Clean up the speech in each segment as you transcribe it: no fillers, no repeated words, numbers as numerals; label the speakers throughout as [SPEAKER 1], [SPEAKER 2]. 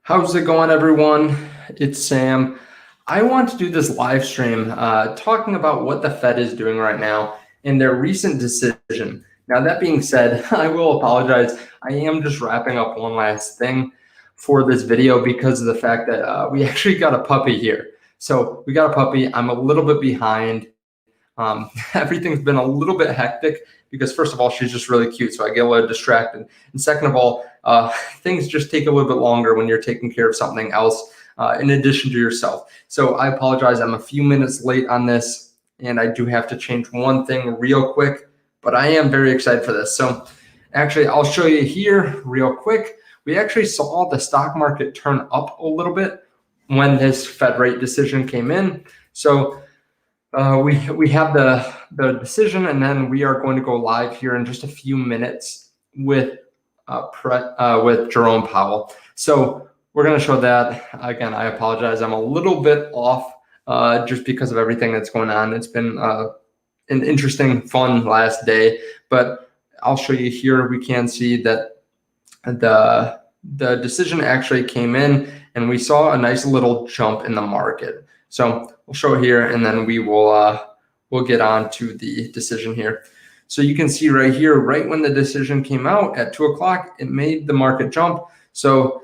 [SPEAKER 1] How's it going, everyone? It's Sam. I want to do this live stream talking about what the Fed is doing right now and their recent decision. Now, that being said, I will apologize. I am just wrapping up one last thing for this video because of the fact that we actually got a puppy here. So we got a puppy. I'm a little bit behind. Everything's been a little bit hectic because first of all, she's just really cute. So I get a little distracted. And second of all, things just take a little bit longer when you're taking care of something else in addition to yourself. So I apologize. I'm a few minutes late on this and I do have to change one thing real quick, but I am very excited for this. So actually, I'll show you here real quick. We actually saw the stock market turn up a little bit when this Fed rate decision came in. So we have the decision, and then we are going to go live here in just a few minutes with Jerome Powell. So we're going to show that. Again, I apologize. I'm a little bit off just because of everything that's going on. It's been an interesting, fun last day, but I'll show you here. We can see that the decision actually came in, and we saw a nice little jump in the market. So we'll show here, and then we will we'll get on to the decision here. So you can see right here, right when the decision came out at 2 o'clock, it made the market jump. So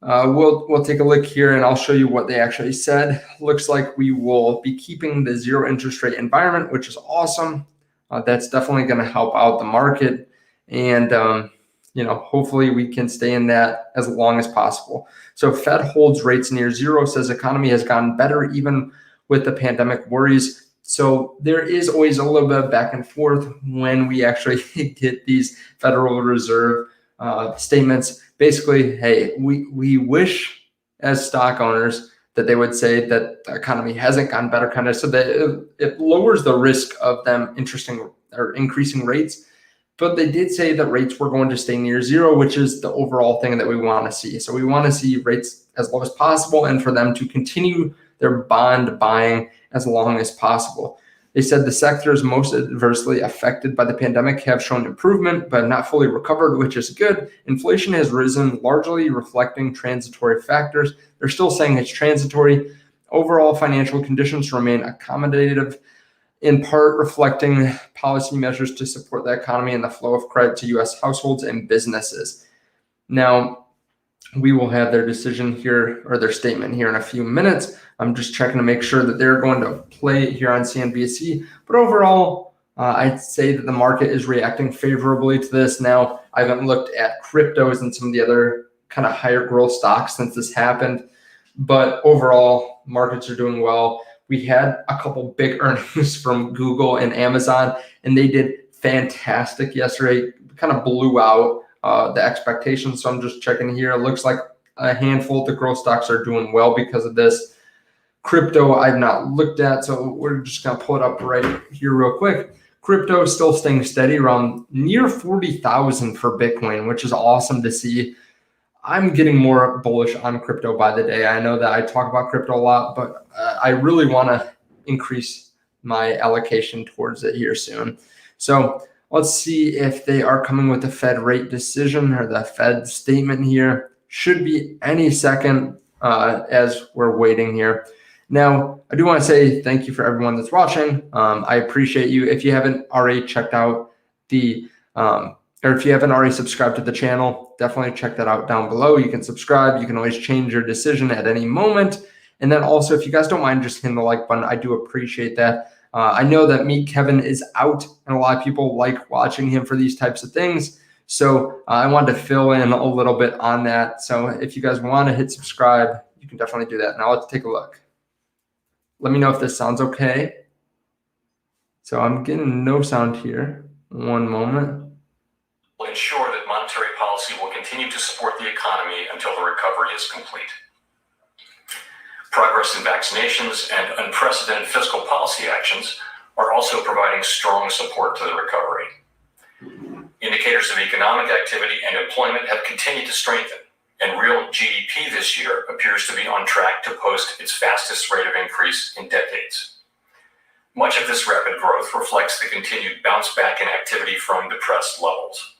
[SPEAKER 1] we'll take a look here, and I'll show you what they actually said. Looks like we will be keeping the zero interest rate environment, which is awesome. That's definitely going to help out the market, and hopefully we can stay in that as long as possible. So Fed holds rates near zero, says economy has gotten better even with the pandemic worries. So there is always a little bit of back and forth when we actually get these Federal Reserve statements. Basically, hey, we wish as stock owners that they would say that the economy hasn't gotten better, kind of, so that it lowers the risk of them increasing rates. But they did say that rates were going to stay near zero, which is the overall thing that we want to see. So we want to see rates as low as possible and for them to continue their bond buying as long as possible. They said the sectors most adversely affected by the pandemic have shown improvement, but not fully recovered, which is good. Inflation has risen, largely reflecting transitory factors. They're still saying it's transitory. Overall financial conditions remain accommodative, in part reflecting policy measures to support the economy and the flow of credit to U.S. households and businesses. Now, we will have their decision here, or their statement here, in a few minutes. I'm just checking to make sure that they're going to play it here on CNBC. But overall, I'd say that the market is reacting favorably to this. Now, I haven't looked at cryptos and some of the other kind of higher growth stocks since this happened. But overall, markets are doing well. We had a couple big earnings from Google and Amazon, and they did fantastic yesterday, kind of blew out the expectations. So I'm just checking here. It looks like a handful of the growth stocks are doing well because of this. Crypto, I've not looked at, so we're just going to pull it up right here real quick. Crypto is still staying steady around near 40,000 for Bitcoin, which is awesome to see. I'm getting more bullish on crypto by the day. I know that I talk about crypto a lot, but I really want to increase my allocation towards it here soon. So let's see if they are coming with the Fed rate decision, or the Fed statement here. Should be any second as we're waiting here. Now, I do want to say thank you for everyone that's watching. I appreciate you. If you haven't already checked out or if you haven't already subscribed to the channel, definitely check that out down below. You can subscribe. You can always change your decision at any moment. And then also, if you guys don't mind just hitting the like button, I do appreciate that. I know that Meet Kevin is out, and a lot of people like watching him for these types of things. So I wanted to fill in a little bit on that. So if you guys want to hit subscribe, you can definitely do that. Now let's take a look. Let me know if this sounds okay. So I'm getting no sound here. One moment.
[SPEAKER 2] Will ensure that monetary policy will continue to support the economy until the recovery is complete. Progress in vaccinations and unprecedented fiscal policy actions are also providing strong support to the recovery. Indicators of economic activity and employment have continued to strengthen, and real GDP this year appears to be on track to post its fastest rate of increase in decades. Much of this rapid growth reflects the continued bounce back in activity from depressed levels.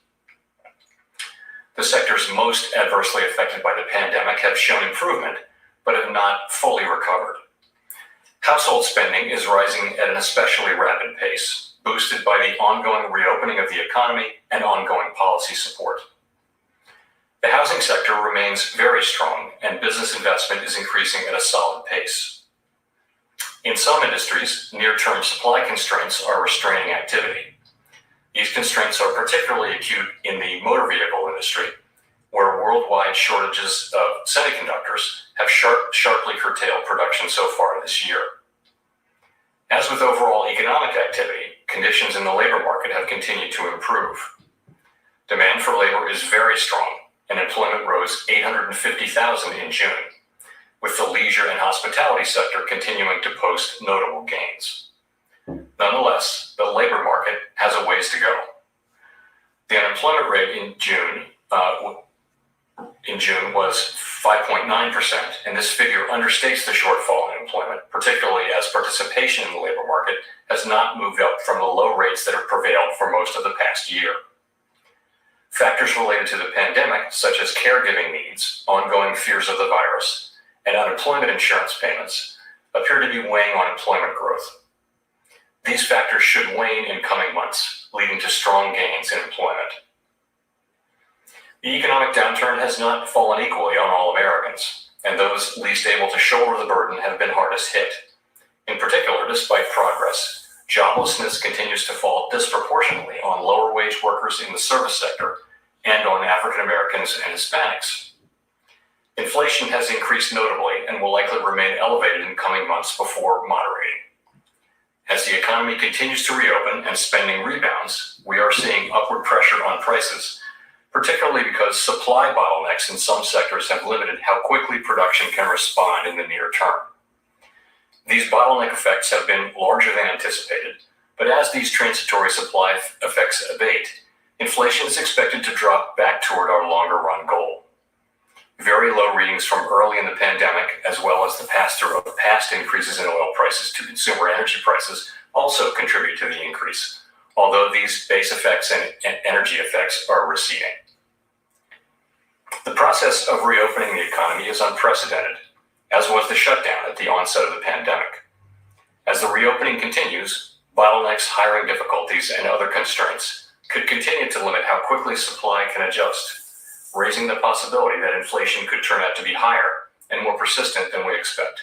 [SPEAKER 2] The sectors most adversely affected by the pandemic have shown improvement, but have not fully recovered. Household spending is rising at an especially rapid pace, boosted by the ongoing reopening of the economy and ongoing policy support. The housing sector remains very strong, and business investment is increasing at a solid pace. In some industries, near-term supply constraints are restraining activity. These constraints are particularly acute in the motor vehicle industry, where worldwide shortages of semiconductors have sharply curtailed production so far this year. As with overall economic activity, conditions in the labor market have continued to improve. Demand for labor is very strong, and employment rose 850,000 in June, with the leisure and hospitality sector continuing to post notable gains. Nonetheless, the labor market has a ways to go. The unemployment rate in June was 5.9%, and this figure understates the shortfall in employment, particularly as participation in the labor market has not moved up from the low rates that have prevailed for most of the past year. Factors related to the pandemic, such as caregiving needs, ongoing fears of the virus, and unemployment insurance payments, appear to be weighing on employment growth. These factors should wane in coming months, leading to strong gains in employment. The economic downturn has not fallen equally on all Americans, and those least able to shoulder the burden have been hardest hit. In particular, despite progress, joblessness continues to fall disproportionately on lower-wage workers in the service sector and on African Americans and Hispanics. Inflation has increased notably and will likely remain elevated in coming months before moderating. As the economy continues to reopen and spending rebounds, we are seeing upward pressure on prices, particularly because supply bottlenecks in some sectors have limited how quickly production can respond in the near term. These bottleneck effects have been larger than anticipated, but as these transitory supply effects abate, inflation is expected to drop back toward our longer-run goal. Very low readings from early in the pandemic, as well as the pass-through of past increases in oil prices to consumer energy prices, also contribute to the increase, although these base effects and energy effects are receding. The process of reopening the economy is unprecedented, as was the shutdown at the onset of the pandemic. As the reopening continues, bottlenecks, hiring difficulties, and other constraints could continue to limit how quickly supply can adjust, raising the possibility that inflation could turn out to be higher and more persistent than we expect.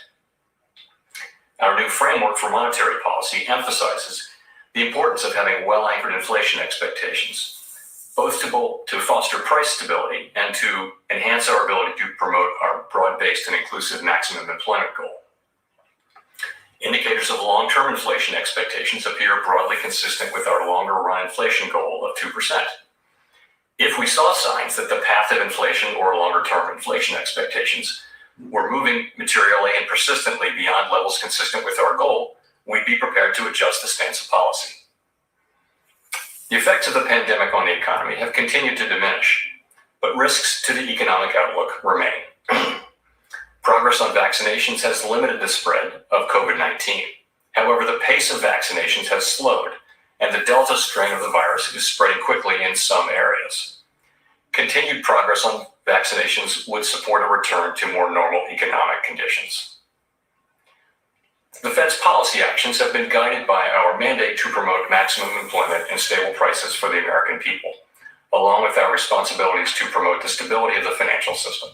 [SPEAKER 2] Our new framework for monetary policy emphasizes the importance of having well-anchored inflation expectations, both to foster price stability and to enhance our ability to promote our broad-based and inclusive maximum employment goal. Indicators of long-term inflation expectations appear broadly consistent with our longer-run inflation goal of 2%. If we saw signs that the path of inflation or longer-term inflation expectations were moving materially and persistently beyond levels consistent with our goal, we'd be prepared to adjust the stance of policy. The effects of the pandemic on the economy have continued to diminish, but risks to the economic outlook remain. Progress on vaccinations has limited the spread of COVID-19. However, the pace of vaccinations has slowed, and the Delta strain of the virus is spreading quickly in some areas. Continued progress on vaccinations would support a return to more normal economic conditions. The Fed's policy actions have been guided by our mandate to promote maximum employment and stable prices for the American people, along with our responsibilities to promote the stability of the financial system.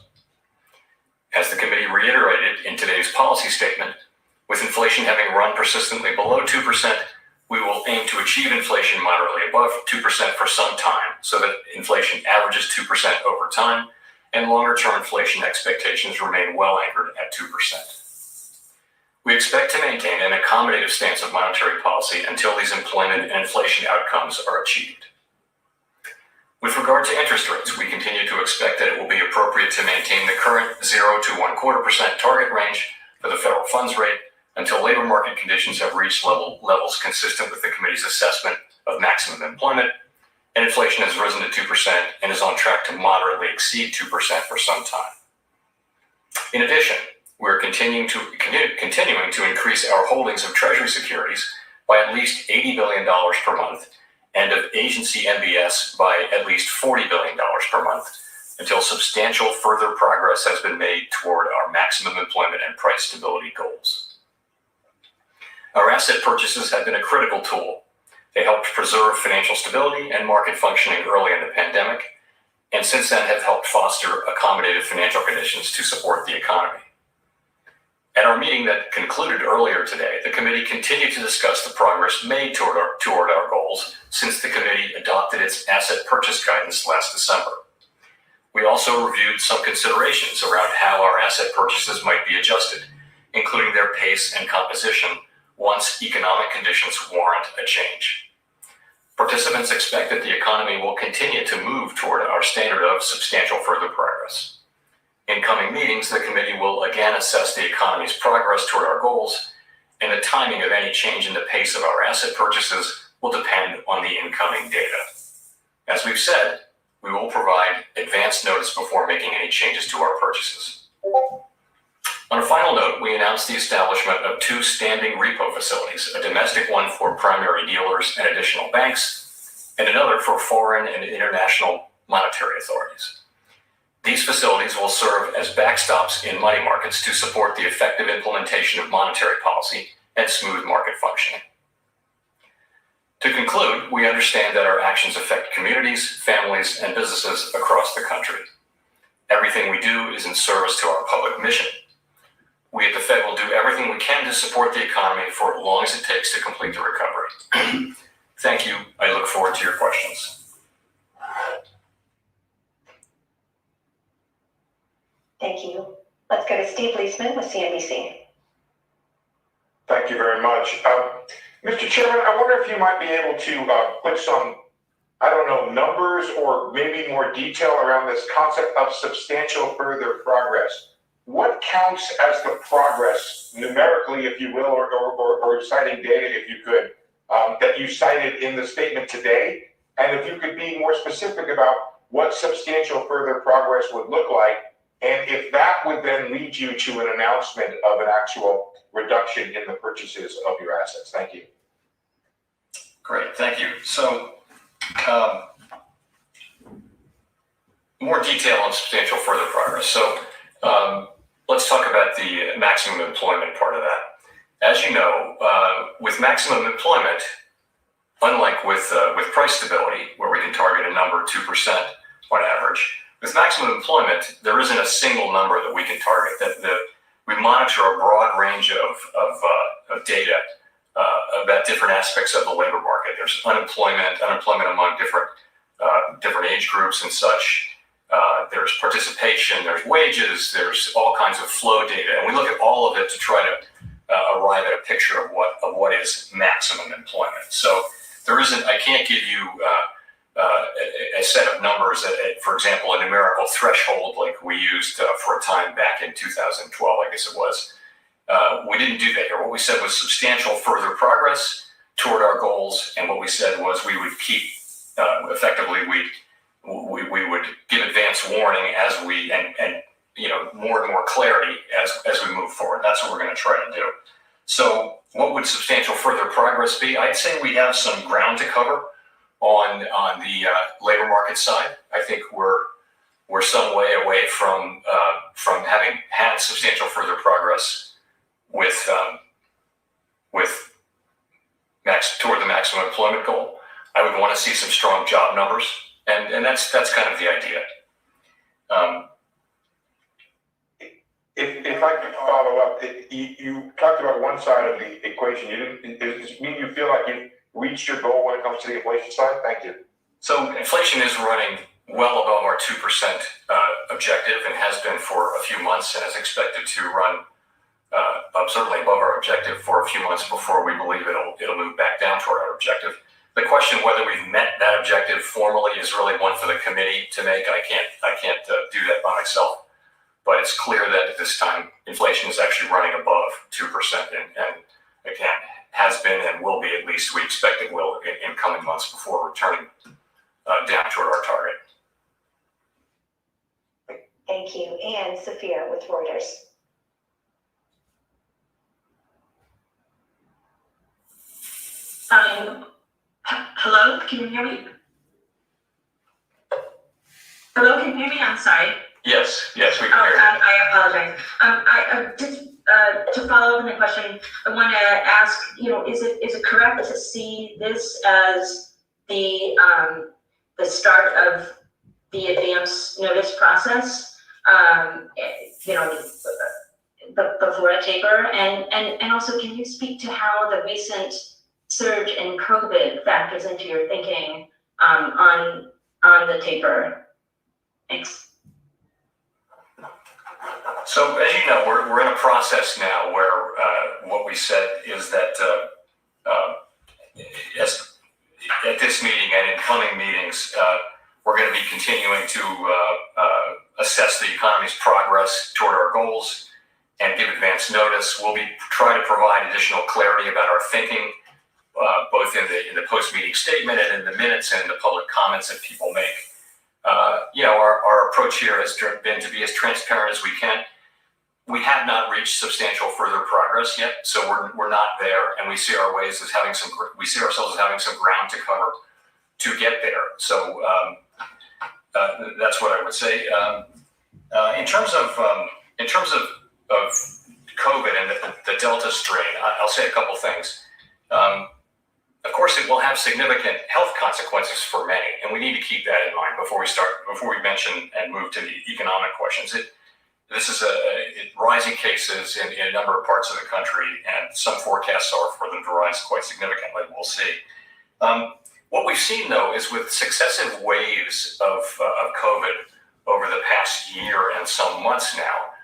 [SPEAKER 2] As the committee reiterated in today's policy statement, with inflation having run persistently below 2%, we will aim to achieve inflation moderately above 2% for some time, so that inflation averages 2% over time, and longer-term inflation expectations remain well anchored at 2%. We expect to maintain an accommodative stance of monetary policy until these employment and inflation outcomes are achieved. With regard to interest rates, we continue to expect that it will be appropriate to maintain the current 0 to 1/4% target range for the federal funds rate until labor market conditions have reached levels consistent with the committee's assessment of maximum employment, and inflation has risen to 2% and is on track to moderately exceed 2% for some time. In addition, we're continuing to increase our holdings of Treasury securities by at least $80 billion per month and of agency MBS by at least $40 billion per month until substantial further progress has been made toward our maximum employment and price stability goals. Our asset purchases have been a critical tool. They helped preserve financial stability and market functioning early in the pandemic, and since then have helped foster accommodative financial conditions to support the economy. At our meeting that concluded earlier today, the committee continued to discuss the progress made toward our goals since the committee adopted its asset purchase guidance last December. We also reviewed some considerations around how our asset purchases might be adjusted, including their pace and composition once economic conditions warrant a change. Participants expect that the economy will continue to move toward our standard of substantial further progress. In coming meetings, the committee will again assess the economy's progress toward our goals, and the timing of any change in the pace of our asset purchases will depend on the incoming data. As we've said, we will provide advance notice before making any changes to our purchases. On a final note, we announced the establishment of 2 standing repo facilities, a domestic one for primary dealers and additional banks, and another for foreign and international monetary authorities. These facilities will serve as backstops in money markets to support the effective implementation of monetary policy and smooth market functioning. To conclude, we understand that our actions affect communities, families, and businesses across the country. Everything we do is in service to our public mission. We at the Fed will do everything we can to support the economy for as long as it takes to complete the recovery. Thank you. I look forward to your questions.
[SPEAKER 3] Thank you. Let's go to Steve Leisman with CNBC.
[SPEAKER 4] Thank you very much. Mr. Chairman, I wonder if you might be able to put some, numbers or maybe more detail around this concept of substantial further progress. What counts as the progress, numerically, if you will, or citing data, if you could, that you cited in the statement today? And if you could be more specific about what substantial further progress would look like, and if that would then lead you to an announcement of an actual reduction in the purchases of your assets. Thank you.
[SPEAKER 2] Great, thank you. So, more detail on substantial further progress. So, let's talk about the maximum employment part of that. As you know, with maximum employment, unlike with price stability, where we can target a number 2% on average, with maximum employment, there isn't a single number that we can target. We monitor a broad range of data about different aspects of the labor market. There's unemployment among different age groups and such. There's participation, there's wages, there's all kinds of flow data, and we look at all of it to try to arrive at a picture of what is maximum employment. So I can't give you a set of numbers, for example, a numerical threshold like we used for a time back in 2012, I guess it was. We didn't do that here. What we said was substantial further progress toward our goals, and what we said was we would keep, effectively, we would give advance warning as and more and more clarity as we move forward. That's what we're going to try to do. So what would substantial further progress be? I'd say we have some ground to cover on the labor market side. I think we're some way away from having had substantial further progress toward the maximum employment goal. I would want to see some strong job numbers, and that's kind of the idea.
[SPEAKER 4] If I could follow up, you talked about one side of the equation. Does it mean you feel like you reached your goal when it comes to the inflation side? Thank you.
[SPEAKER 2] So inflation is running well above our 2% objective and has been for a few months, and is expected to run certainly above our objective for a few months before we believe it'll move back down toward our objective. The question whether we've met that objective formally is really one for the committee to make. I can't do that by myself, but it's clear that at this time inflation is actually running above 2%, and again has been and will be, at least we expect it will in coming months before returning down toward our target.
[SPEAKER 3] Thank you. And Sophia with Reuters.
[SPEAKER 5] Hello, can you hear me? Hello, can you hear me? I'm sorry.
[SPEAKER 2] Yes, we can hear you.
[SPEAKER 5] I apologize. I just to follow up on the question, I want to ask, is it correct to see this as the start of the advance notice process? Before a taper, and also, can you speak to how the recent surge in COVID factors into your thinking on the taper? Thanks.
[SPEAKER 2] So as you know, we're in a process now where what we said is that as at this meeting and in coming meetings, we're going to be continuing to assess the economy's progress toward our goals and give advance notice. We'll be trying to provide additional clarity about our thinking, both in the post-meeting statement and in the minutes and in the public comments that people make. Our approach here has been to be as transparent as we can. We have not reached substantial further progress yet, so we're not there, and we see ourselves as having some ground to cover to get there. So that's what I would say. In terms of COVID and the Delta strain, I'll say a couple things. Of course, it will have significant health consequences for many, and we need to keep that in mind before we mention and move to the economic questions. This is rising cases in a number of parts of the country, and some forecasts are for them to rise quite significantly. We'll see. What we've seen, though, is with successive waves of COVID over the past year and some months now,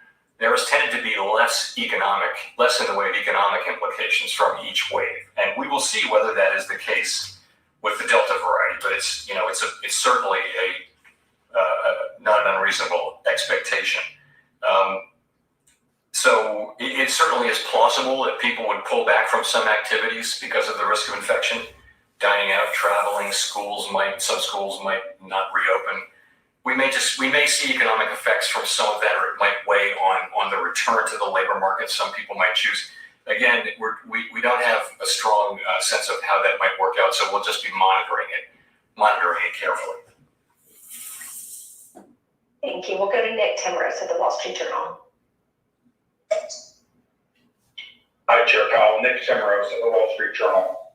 [SPEAKER 2] there has tended to be less in the way of economic implications from each wave, and we will see whether that is the case with the Delta variety. But it's certainly not an unreasonable expectation. So it certainly is plausible that people would pull back from some activities because of the risk of infection. Dining out, traveling, some schools might not reopen. We may see economic effects from some of that, or it might weigh on the return to the labor market. Some people might choose. Again, we don't have a strong sense of how that might work out, so we'll just be monitoring it carefully.
[SPEAKER 3] Thank you. We'll go to Nick Timrose at the Wall Street Journal.
[SPEAKER 6] Hi, Chair Powell. Nick Timrose at the Wall Street Journal.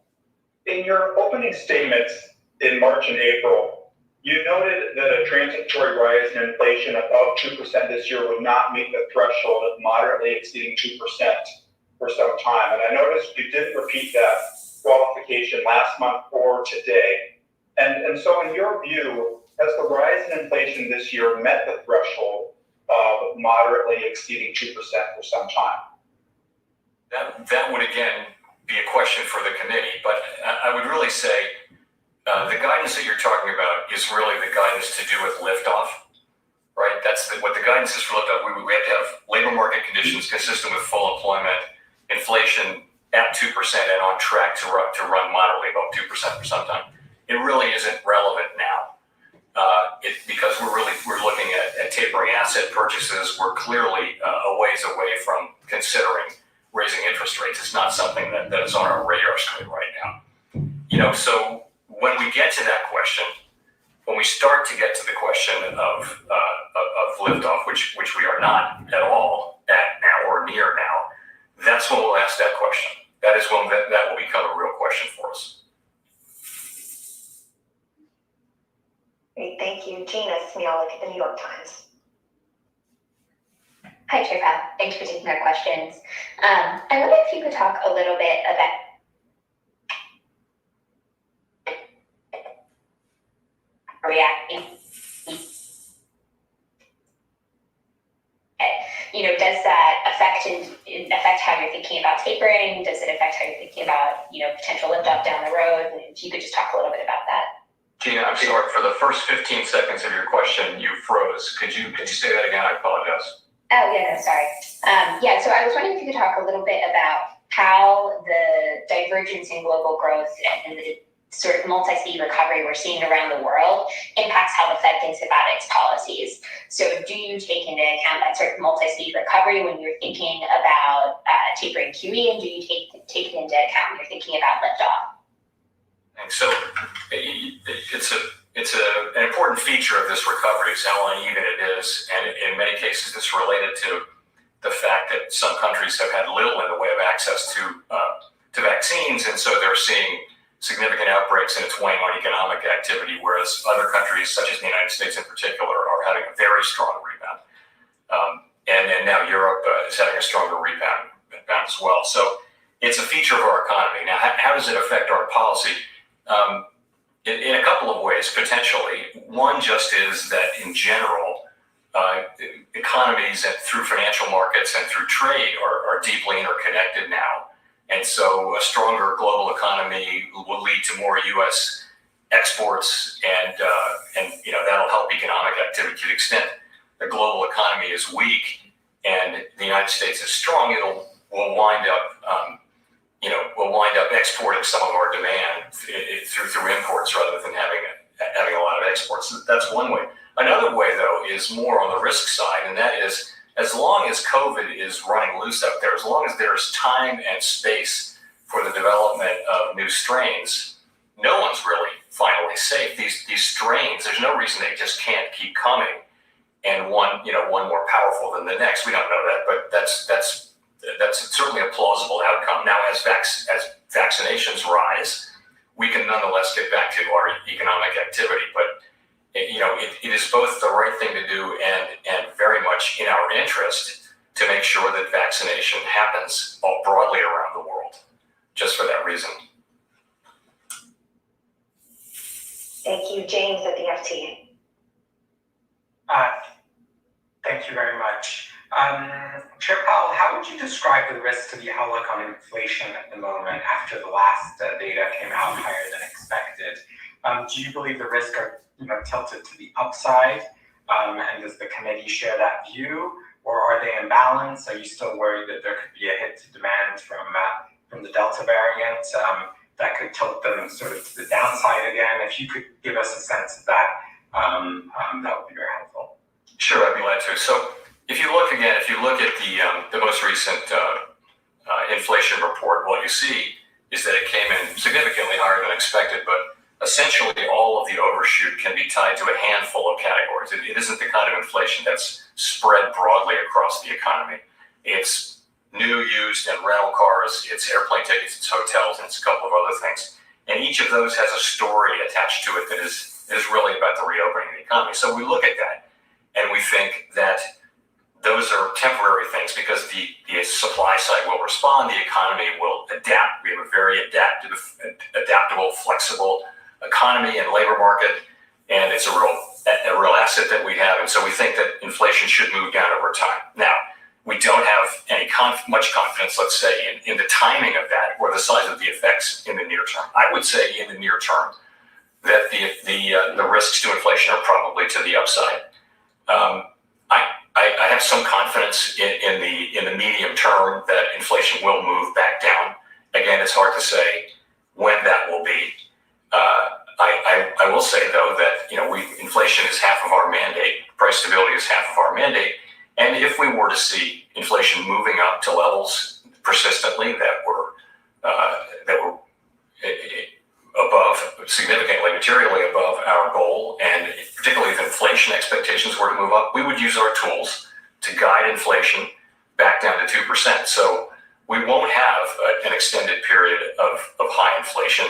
[SPEAKER 6] In your opening statements in March and April, you noted that a transitory rise in inflation above 2% this year would not meet the threshold of moderately exceeding 2% for some time. And I noticed you didn't repeat that qualification last month or today. And so in your view, has the rise in inflation this year met the threshold of moderately exceeding 2% for some time?
[SPEAKER 2] That would, again, be a question for the committee, but I would really say the guidance that you're talking about is really the guidance to do with liftoff, right? That's what the guidance is for liftoff. We have to have labor market conditions consistent with full employment, inflation at 2% and on track to run moderately above 2% for some time. It really isn't relevant now. Because we're looking at tapering asset purchases. We're clearly a ways away from considering raising interest rates. It's not something that is on our radar screen right now. So when we get to that question, when we start to get to the question of liftoff, which we are not at all at now or near now, that's when we'll ask that question. That is when that will become a real question for us.
[SPEAKER 3] Great, thank you. Gina Smialek at the New York Times.
[SPEAKER 7] Hi, Chair Powell. Thanks for taking our questions. I wonder if you could talk a little bit about reacting. Does that affect how you're thinking about tapering? Does it affect how you're thinking about, potential lift-off down the road? If you could just talk a little bit about that.
[SPEAKER 2] Gina, I'm sorry, for the first 15 seconds of your question, you froze. Could you say that again? I apologize.
[SPEAKER 7] Oh, yeah, no, sorry. So I was wondering if you could talk a little bit about how the divergence in global growth and the sort of multi-speed recovery we're seeing around the world impacts how the Fed thinks about its policies. So do you take into account that sort of multi-speed recovery when you're thinking about tapering QE, and do you take it into account when you're thinking about liftoff?
[SPEAKER 2] And so it's an important feature of this recovery is how uneven it is, and in many cases, it's related to the fact that some countries have had little in the way of access to vaccines, and so they're seeing significant outbreaks and it's weighing on economic activity, whereas other countries, such as the United States in particular, are having a very strong rebound. And now Europe is having a stronger rebound as well. So it's a feature of our economy. Now, how does it affect our policy? In a couple of ways, potentially. One just is that in general, economies and through financial markets and through trade are deeply interconnected now. And so a stronger global economy will lead to more U.S. exports, and that'll help economic activity. To the extent the global economy is weak and the United States is strong, we'll wind up exporting some of our demand through imports rather than having a lot of exports. That's one way. Another way, though, is more on the risk side, and that is, as long as COVID is running loose out there, as long as there's time and space for the development of new strains, no one's really finally safe. These strains, there's no reason they just can't keep coming, and one more powerful than the next. We don't know that, but that's certainly a plausible outcome. Now, as vaccinations rise, we can nonetheless get back to our economic activity, but it is both the right thing to do and very much in our interest to make sure that vaccination happens all broadly around the world, just for that reason.
[SPEAKER 3] Thank you, James at the FT.
[SPEAKER 8] Thank you very much. Chair Powell, how would you describe the risk to the outlook on inflation at the moment after the last data came out higher than expected? Do you believe the risks are tilted to the upside? And does the committee share that view? Or are they in balance? Are you still worried that there could be a hit to demand from the Delta variant that could tilt them sort of to the downside again? If you could give us a sense of that, that would be very helpful.
[SPEAKER 2] Sure, I'd be glad to. So if you look at the most recent inflation report, what you see is that it came in significantly higher than expected, but essentially all of the overshoot can be tied to a handful of categories. It isn't the kind of inflation that's spread broadly across the economy. It's new, used, and rental cars, it's airplane tickets, it's hotels, and it's a couple of other things. And each of those has a story attached to it that is really about the reopening of the economy. So we look at that and we think that those are temporary things because the supply side will respond, the economy will adapt. We have a very adaptable, flexible economy and labor market, and it's a real asset that we have. And so we think that inflation should move down over time. Now, we don't have much confidence, let's say, in the timing of that or the size of the effects in the near term. I would say in the near term that the risks to inflation are probably to the upside. I have some confidence in the medium term that inflation will move back down. Again, it's hard to say when that will be. I will say though that inflation is half of our mandate, price stability is half of our mandate, and if we were to see inflation moving up to levels persistently that were significantly, materially above our goal, and particularly if inflation expectations were to move up, we would use our tools to guide inflation back down to 2%. So we won't have an extended period of high inflation.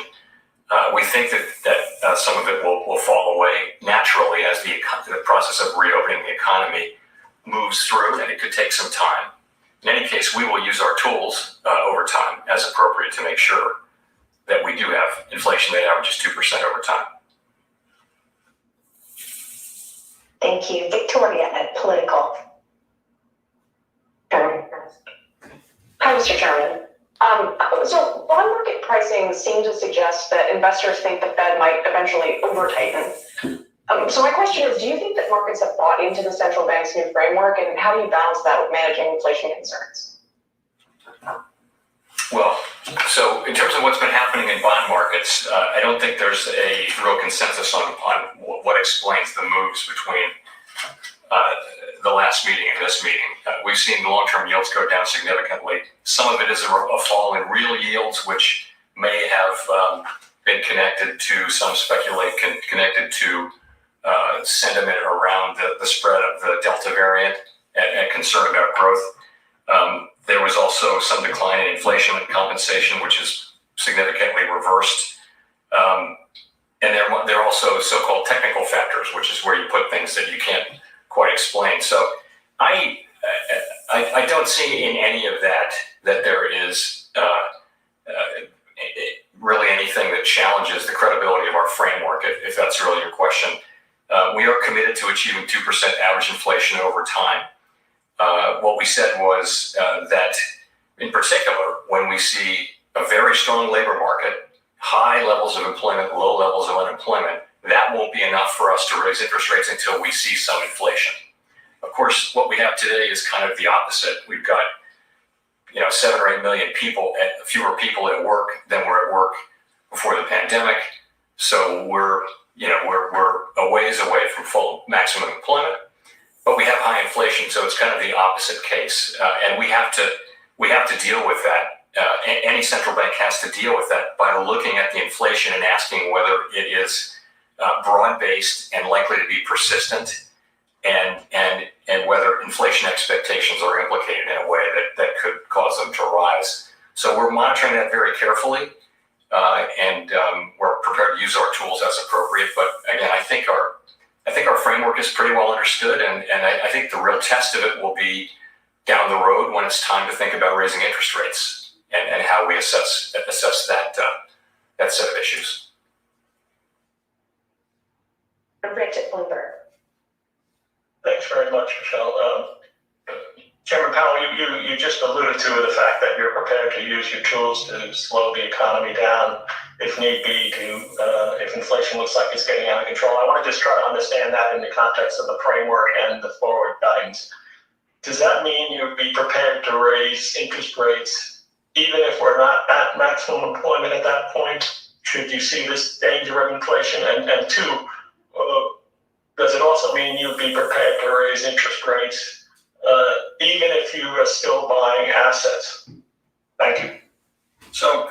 [SPEAKER 2] We think that some of it will fall away naturally as the process of reopening the economy moves through, and it could take some time. In any case, we will use our tools over time as appropriate to make sure that we do have inflation that averages 2% over time.
[SPEAKER 3] Thank you. Victoria at Political.
[SPEAKER 9] Hi, Mr. Chairman. So bond market pricing seems to suggest that investors think the Fed might eventually over-tighten. So my question is, do you think that markets have bought into the central bank's new framework, and how do you balance that with managing inflation concerns?
[SPEAKER 2] Well, so in terms of what's been happening in bond markets, I don't think there's a real consensus on what explains the moves between the last meeting and this meeting. We've seen long-term yields go down significantly. Some of it is a fall in real yields, which may have been connected to, some speculate connected to sentiment around the spread of the Delta variant and concern about growth. There was also some decline in inflation and compensation, which is significantly reversed. And there are also so-called technical factors, which is where you put things that you can't quite explain. So I don't see in any of that there is really anything that challenges the credibility of our framework, if that's really your question. We are committed to achieving 2% average inflation over time. What we said was that, in particular, when we see a very strong labor market, high levels of employment, low levels of unemployment, that won't be enough for us to raise interest rates until we see some inflation. Of course, what we have today is kind of the opposite. We've got 7 or 8 million people, fewer people at work than were at work before the pandemic. So we're a ways away from full maximum employment, but we have high inflation. So it's kind of the opposite case, and we have to deal with that. Any central bank has to deal with that by looking at the inflation and asking whether it is broad-based and likely to be persistent, and whether inflation expectations are implicated in a way that could cause them to rise. So we're monitoring that very carefully, and we're prepared to use our tools as appropriate. But again, I think our framework is pretty well understood, and I think the real test of it will be down the road when it's time to think about raising interest rates and how we assess that set of issues.
[SPEAKER 3] Rich at Bloomberg.
[SPEAKER 10] Thanks very much, Michelle. Chairman Powell, you just alluded to the fact that you're prepared to use your tools to slow the economy down if need be, if inflation looks like it's getting out of control. I want to just try to understand that in the context of the framework and the forward guidance. Does that mean you'd be prepared to raise interest rates even if we're not at maximum employment at that point? Should you see this danger of inflation? And two, does it also mean you'd be prepared to raise interest rates even if you are still buying assets? Thank you.
[SPEAKER 2] So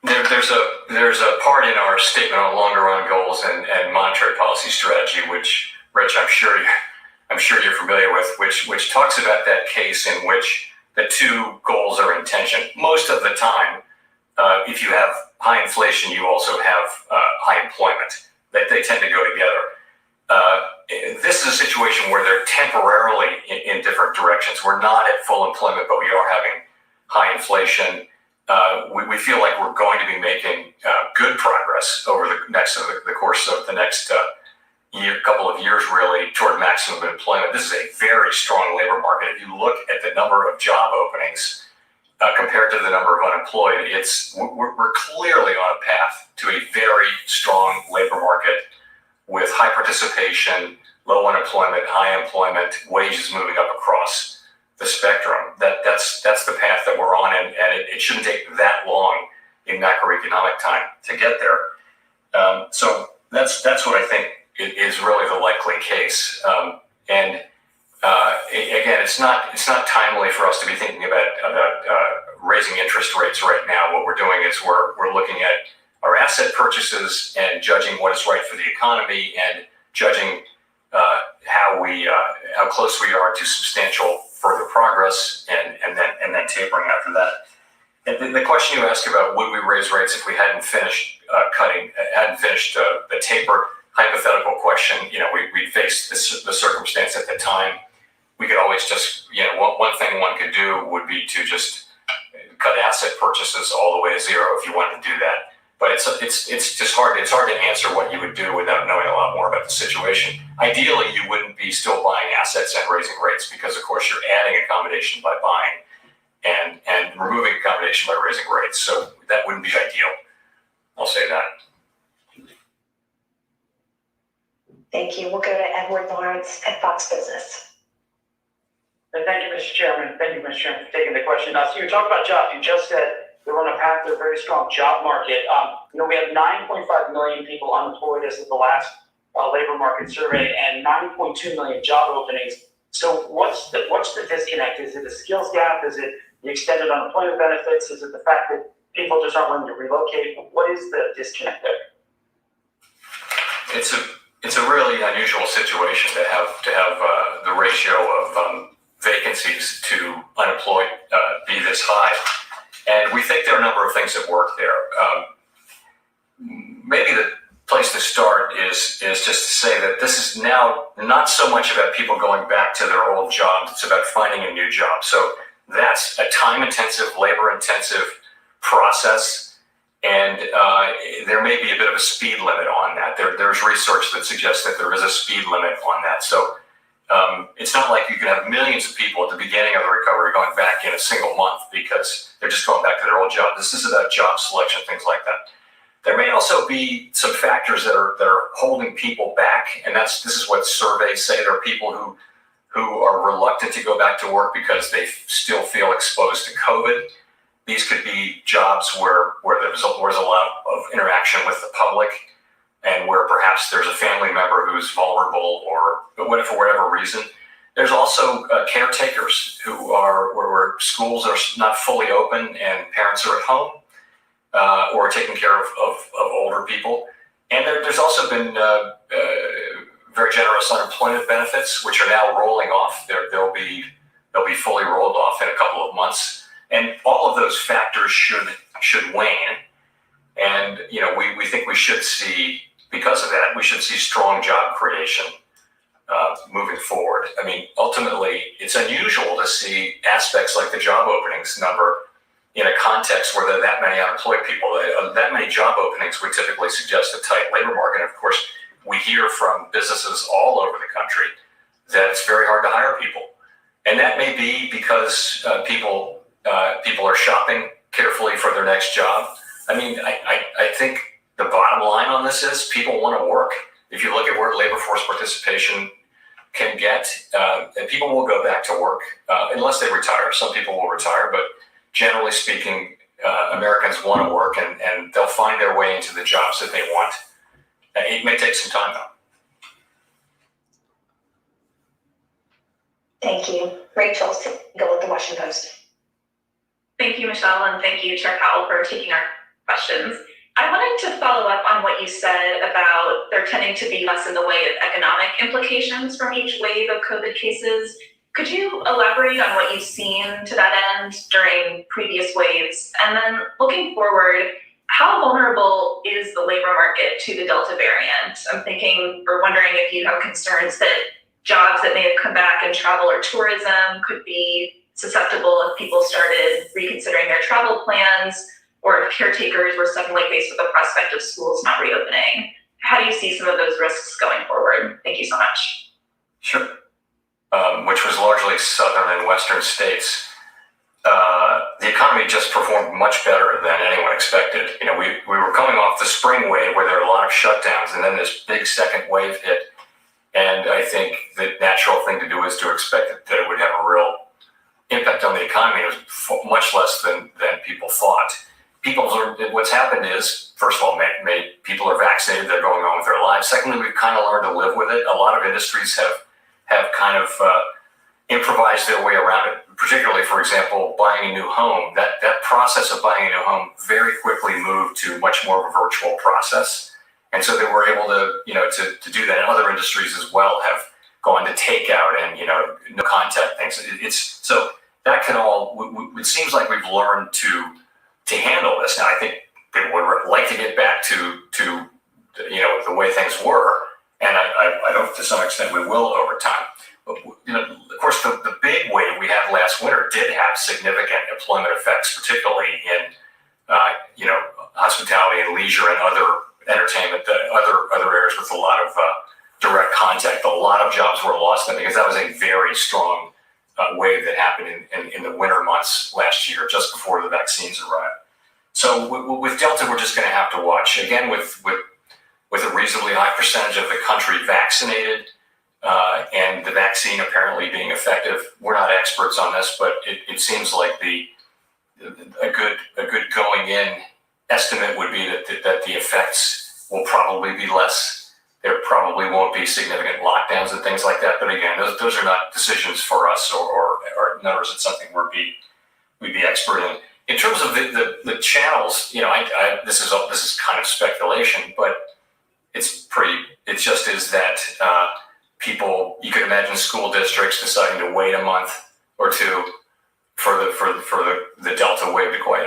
[SPEAKER 2] there's a part in our statement on longer run goals and monetary policy strategy, which, Rich, I'm sure you're familiar with, which talks about that case in which the two goals are in tension. Most of the time, if you have high inflation, you also have high employment. They tend to go together. This is a situation where they're temporarily in different directions. We're not at full employment, but we are having high inflation. We feel like we're going to be making good progress over the course of the next couple of years, really, toward maximum employment. This is a very strong labor market. If you look at the number of job openings compared to the number of unemployed, we're clearly on a path to a very strong labor market with high participation, low unemployment, high employment, wages moving up across the spectrum. That's the path that we're on, and it shouldn't take that long in macroeconomic time to get there. So that's what I think is really the likely case. And again, it's not timely for us to be thinking about raising interest rates right now. What we're doing is we're looking at our asset purchases and judging what is right for the economy and judging how close we are to substantial further progress, and then tapering after that. And the question you asked about would we raise rates if we hadn't finished the taper, hypothetical question. We faced the circumstance at the time. We could always just, one thing one could do would be to just cut asset purchases all the way to zero if you wanted to do that. But it's just hard. It's hard to answer what you would do without knowing a lot more about the situation. Ideally, you wouldn't be still buying assets and raising rates because, of course, you're adding accommodation by buying and removing accommodation by raising rates. So that wouldn't be ideal. I'll say that.
[SPEAKER 3] Thank you. We'll go to Edward Lawrence at Fox Business.
[SPEAKER 11] Thank you, Mr. Chairman. Thank you, Mr. Chairman, for taking the question. So you talked about jobs. You just said we're on a path to a very strong job market. We have 9.5 million people unemployed as of the last labor market survey, and 9.2 million job openings. So what's the disconnect? Is it a skills gap? Is it the extended unemployment benefits? Is it the fact that people just aren't willing to relocate. What is the disconnect there?
[SPEAKER 2] It's a really unusual situation to have the ratio of vacancies to unemployed be this high, and we think there are a number of things at work there. Maybe the place to start is just to say that this is now not so much about people going back to their old jobs, it's about finding a new job. So that's a time-intensive, labor-intensive process, and there may be a bit of a speed limit on that. There's research that suggests that there is a speed limit on that. So it's not like you can have millions of people at the beginning of the recovery going back in a single month because they're just going back to their old job. This is about job selection, things like that. There may also be some factors that are holding people back, and this is what surveys say. There are people who are reluctant to go back to work because they still feel exposed to COVID. These could be jobs where there's a lot of interaction with the public, and where perhaps there's a family member who's vulnerable or for whatever reason. There's also caretakers where schools are not fully open and parents are at home. Or taking care of older people. And there's also been very generous unemployment benefits, which are now rolling off. They'll be fully rolled off in a couple of months. And all of those factors should wane. And we think we should see, because of that, we should see strong job creation moving forward. I mean, ultimately, it's unusual to see aspects like the job openings number in a context where there are that many unemployed people. That many job openings would typically suggest a tight labor market. And of course, we hear from businesses all over the country that it's very hard to hire people. And that may be because people are shopping carefully for their next job. I mean, I think the bottom line on this is people want to work. If you look at where labor force participation can get, people will go back to work unless they retire. Some people will retire, but generally speaking, Americans want to work, and they'll find their way into the jobs that they want. It may take some time, though.
[SPEAKER 3] Thank you. Rachel, go with the Washington Post.
[SPEAKER 12] Thank you, Michelle, and thank you, Chair Powell, for taking our questions. I wanted to follow up on what you said about there tending to be less in the way of economic implications from each wave of COVID cases. Could you elaborate on what you've seen to that end during previous waves? And then looking forward, how vulnerable is the labor market to the Delta variant? I'm thinking or wondering if you have concerns that jobs that may have come back in travel or tourism could be susceptible if people started reconsidering their travel plans, or if caretakers were suddenly faced with the prospect of schools not reopening. How do you see some of those risks going forward? Thank you so much.
[SPEAKER 2] Sure. Which was largely southern and western states. The economy just performed much better than anyone expected. We were coming off the spring wave where there were a lot of shutdowns, and then this big second wave hit. And I think the natural thing to do is to expect that it would have a real impact on the economy. It was much less than people thought. What's happened is, first of all, people are vaccinated, they're going on with their lives. Secondly, we've kind of learned to live with it. A lot of industries have kind of improvised their way around it. Particularly, for example, buying a new home. That process of buying a new home very quickly moved to much more of a virtual process. And so they were able to do that. And other industries as well have gone to takeout and, no contact things. So that can all, it seems like we've learned to handle this. Now, I think people would like to get back to the way things were. And I hope to some extent we will over time. But, of course, the big wave we had last winter did have significant employment effects, particularly in, hospitality and leisure and other entertainment, other areas with a lot of direct contact. A lot of jobs were lost because that was a very strong wave that happened in the winter months last year, just before the vaccines arrived. So with Delta, we're just going to have to watch. Again, with a reasonably high percentage of the country vaccinated, and the vaccine apparently being effective. We're not experts on this, but it seems like a good going in estimate would be that the effects will probably be less. There probably won't be significant lockdowns and things like that. But again, those are not decisions for us or numbers. It's something we'd be expert in. In terms of the channels, this is kind of speculation, but it just is that people, you could imagine school districts deciding to wait a month or two for the Delta wave to go away.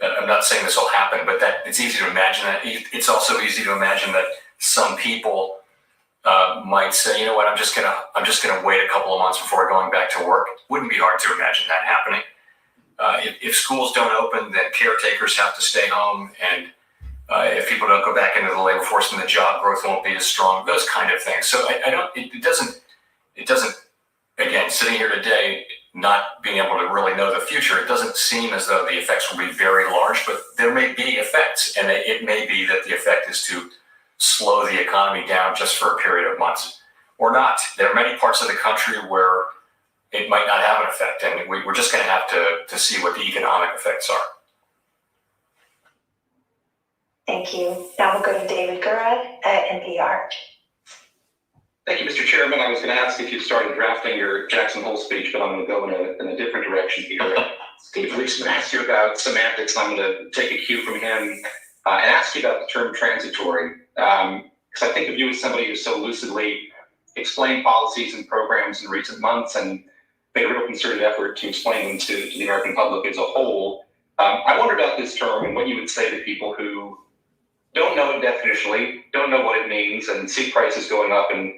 [SPEAKER 2] I'm not saying this will happen, but that it's easy to imagine that. It's also easy to imagine that some people might say, you know what, I'm just gonna wait a couple of months before going back to work. Wouldn't be hard to imagine that happening. If schools don't open, then caretakers have to stay home, and if people don't go back into the labor force, then the job growth won't be as strong. Those kind of things. So it doesn't. Again, sitting here today, not being able to really know the future, it doesn't seem as though the effects will be very large, but there may be effects, and it may be that the effect is to slow the economy down just for a period of months, or not. There are many parts of the country where it might not have an effect, and we're just going to have to see what the economic effects are.
[SPEAKER 3] Thank you. Now we'll go to David Gura at NPR.
[SPEAKER 13] Thank you, Mr. Chairman. I was going to ask if you started drafting your Jackson Hole speech, but I'm going to go in a different direction here. Steve Leisman asked you about semantics. I'm going to take a cue from him and ask you about the term transitory, because I think of you as somebody who so lucidly explained policies and programs in recent months and made a real concerted effort to explain them to the American public as a whole. I wonder about this term and what you would say to people who don't know it definitionally, don't know what it means, and see prices going up and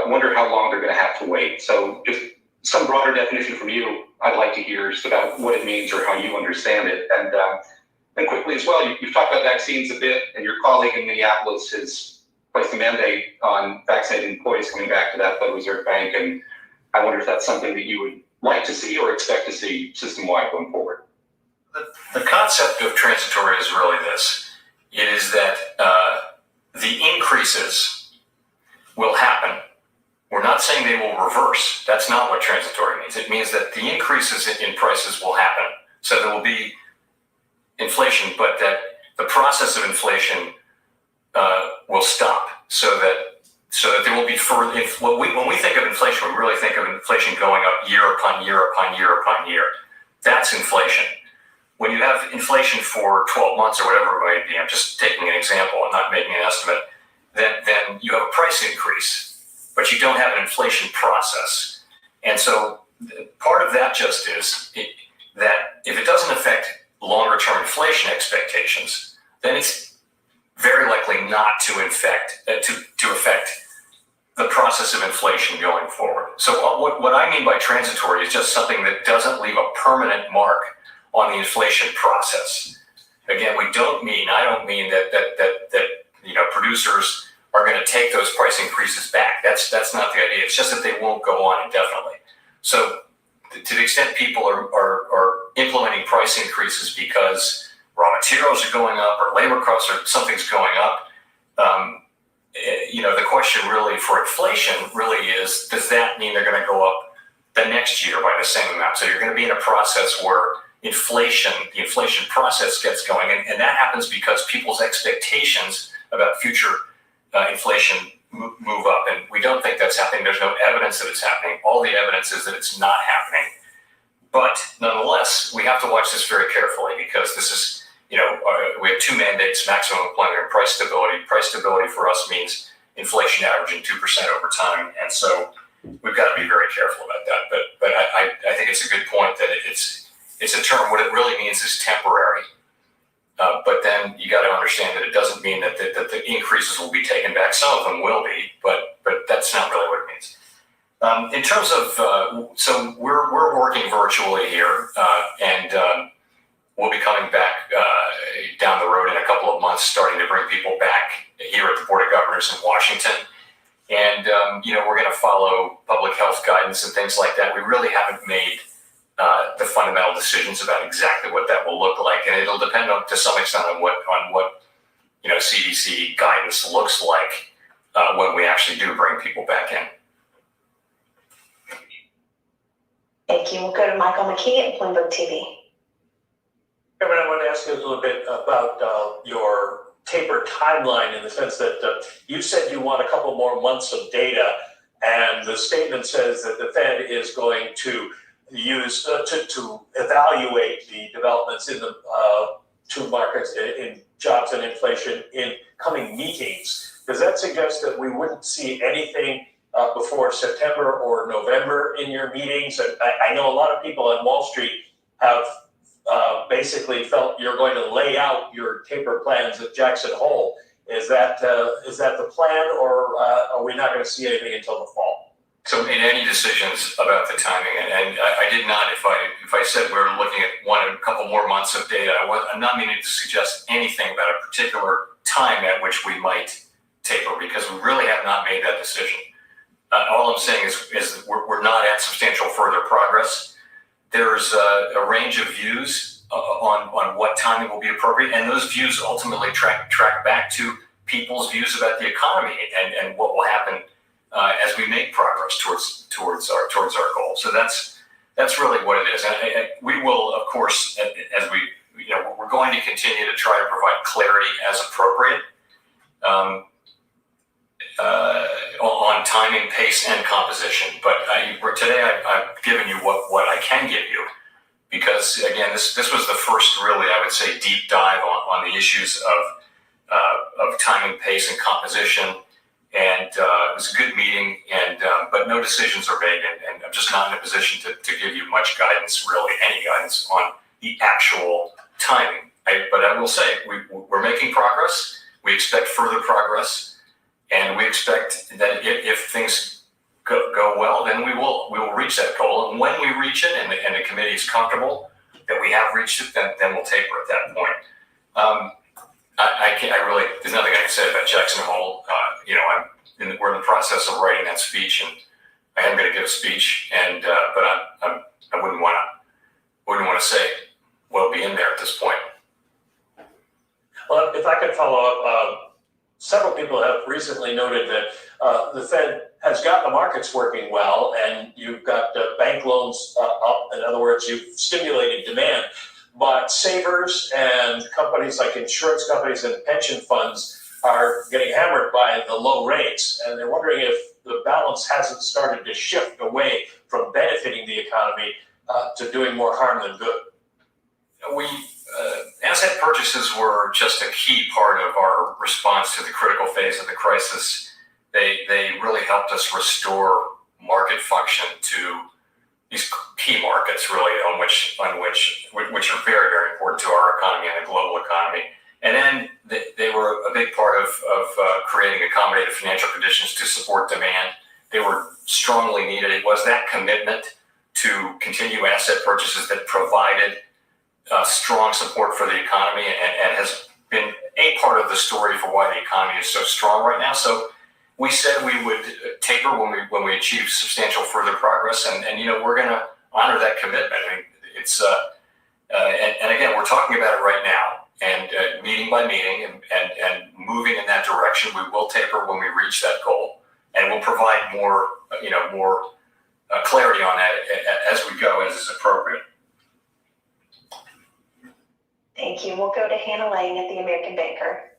[SPEAKER 13] wonder how long they're going to have to wait. So just some broader definition from you, I'd like to hear just about what it means or how you understand it. And quickly as well, you've talked about vaccines a bit, and your colleague in Minneapolis has placed a mandate on vaccinated employees coming back to that Federal Reserve Bank. And I wonder if that's something that you would like to see or expect to see system-wide going forward.
[SPEAKER 2] The concept of transitory is really this. It is that the increases will happen. We're not saying they will reverse. That's not what transitory means. It means that the increases in prices will happen. So there will be inflation, but that the process of inflation will stop. So that there will be further. When we think of inflation, we really think of inflation going up year upon year upon year upon year. That's inflation. When you have inflation for 12 months or whatever it might be, I'm just taking an example, I'm not making an estimate, then you have a price increase, but you don't have an inflation process. And so part of that just is that if it doesn't affect longer term inflation expectations, then it's very likely not to affect the process of inflation going forward. So what I mean by transitory is just something that doesn't leave a permanent mark on the inflation process. Again, I don't mean that producers are going to take those price increases back. That's not the idea. It's just that they won't go on indefinitely. So to the extent people are implementing price increases because raw materials are going up or labor costs or something's going up, the question really for inflation really is, does that mean they're going to go up the next year by the same amount? So you're going to be in a process where the inflation process gets going, and that happens because people's expectations about future inflation move up, and we don't think that's happening. There's no evidence that it's happening. All the evidence is that it's not happening. But nonetheless, we have to watch this very carefully because this is, we have two mandates: maximum employment and price stability. Price stability for us means inflation averaging 2% over time, and so we've got to be very careful about that. But I think it's a good point that it's a term. What it really means is temporary. But then you got to understand that it doesn't mean that the increases will be taken back. Some of them will be, but that's not really what it means. In terms of, so we're working virtually here, and we'll be coming back down the road in a couple of months, starting to bring people back here at the Board of Governors in Washington. And, we're going to follow public health guidance and things like that. We really haven't made the fundamental decisions about exactly what that will look like, and it'll depend to some extent on what CDC guidance looks like when we actually do bring people back in.
[SPEAKER 3] Thank you. We'll go to Michael McKee at Bloomberg TV.
[SPEAKER 10] Kevin, I want to ask you a little bit about your taper timeline, in the sense that you said you want a couple more months of data, and the statement says that the Fed is going to use to evaluate the developments in the two markets in jobs and inflation in coming meetings? Does that suggest that we wouldn't see anything before September or November in your meetings? And I know a lot of people on Wall Street have basically felt you're going to lay out your taper plans at Jackson Hole. Is that the plan, or are we not going to see anything until the fall?
[SPEAKER 2] So made any decisions about the timing, and I did not. If I said we're looking at a couple more months of data, I'm not meaning to suggest anything about a particular time at which we might taper, because we really have not made that decision. All I'm saying is we're not at substantial further progress. There's a range of views on what timing will be appropriate, and those views ultimately track back to people's views about the economy and what will happen as we make progress towards our goal. So that's really what it is. And we will, of course, as we're going to continue to try to provide clarity as appropriate on timing, pace, and composition. But today I've given you what I can give you, because again, this was the first really, I would say, deep dive on the issues of timing, pace, and composition. And it was a good meeting, but no decisions are made, and I'm just not in a position to give you much guidance, really any guidance on the actual timing. But I will say we're making progress. We expect further progress. And we expect that if things go well, then we will reach that goal. And when we reach it, and the committee is comfortable that we have reached it, then we'll taper at that point. There's nothing I can say about Jackson Hole. We're in the process of writing that speech, and I am going to give a speech, but I wouldn't want to say what'll be in there at this point.
[SPEAKER 10] Well, if I could follow up. Several people have recently noted that the Fed has got the markets working well, and you've got bank loans up. In other words, you've stimulated demand. But savers and companies like insurance companies and pension funds are getting hammered by the low rates. And they're wondering if the balance hasn't started to shift away from benefiting the economy to doing more harm than good.
[SPEAKER 2] Asset purchases were just a key part of our response to the critical phase of the crisis. They really helped us restore market function to these key markets, really, which are very, very important to our economy and the global economy. And then they were a big part of creating accommodative financial conditions to support demand. They were strongly needed. It was that commitment to continue asset purchases that provided strong support for the economy and has been a part of the story for why the economy is so strong right now. So we said we would taper when we achieve substantial further progress, and we're going to honor that commitment. I mean, it's and again, we're talking about it right now, and meeting by meeting, and moving in that direction. We will taper when we reach that goal, and we'll provide more clarity on that as we go, as is appropriate.
[SPEAKER 3] Thank you. We'll go to Hannah Lang at the American Banker.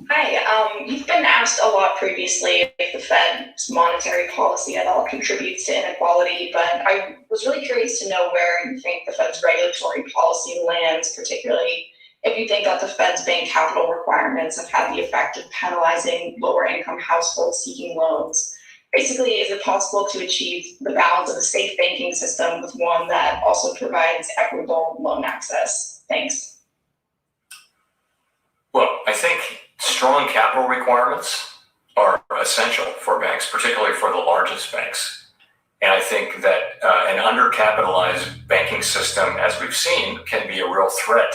[SPEAKER 14] Hi, you've been asked a lot previously if the Fed's monetary policy at all contributes to inequality, but I was really curious to know where you think the Fed's regulatory policy lands, particularly if you think that the Fed's bank capital requirements have had the effect of penalizing lower income households seeking loans. Basically, is it possible to achieve the balance of a safe banking system with one that also provides equitable loan access? Thanks.
[SPEAKER 2] Well, I think strong capital requirements are essential for banks, particularly for the largest banks. And I think that an undercapitalized banking system, as we've seen, can be a real threat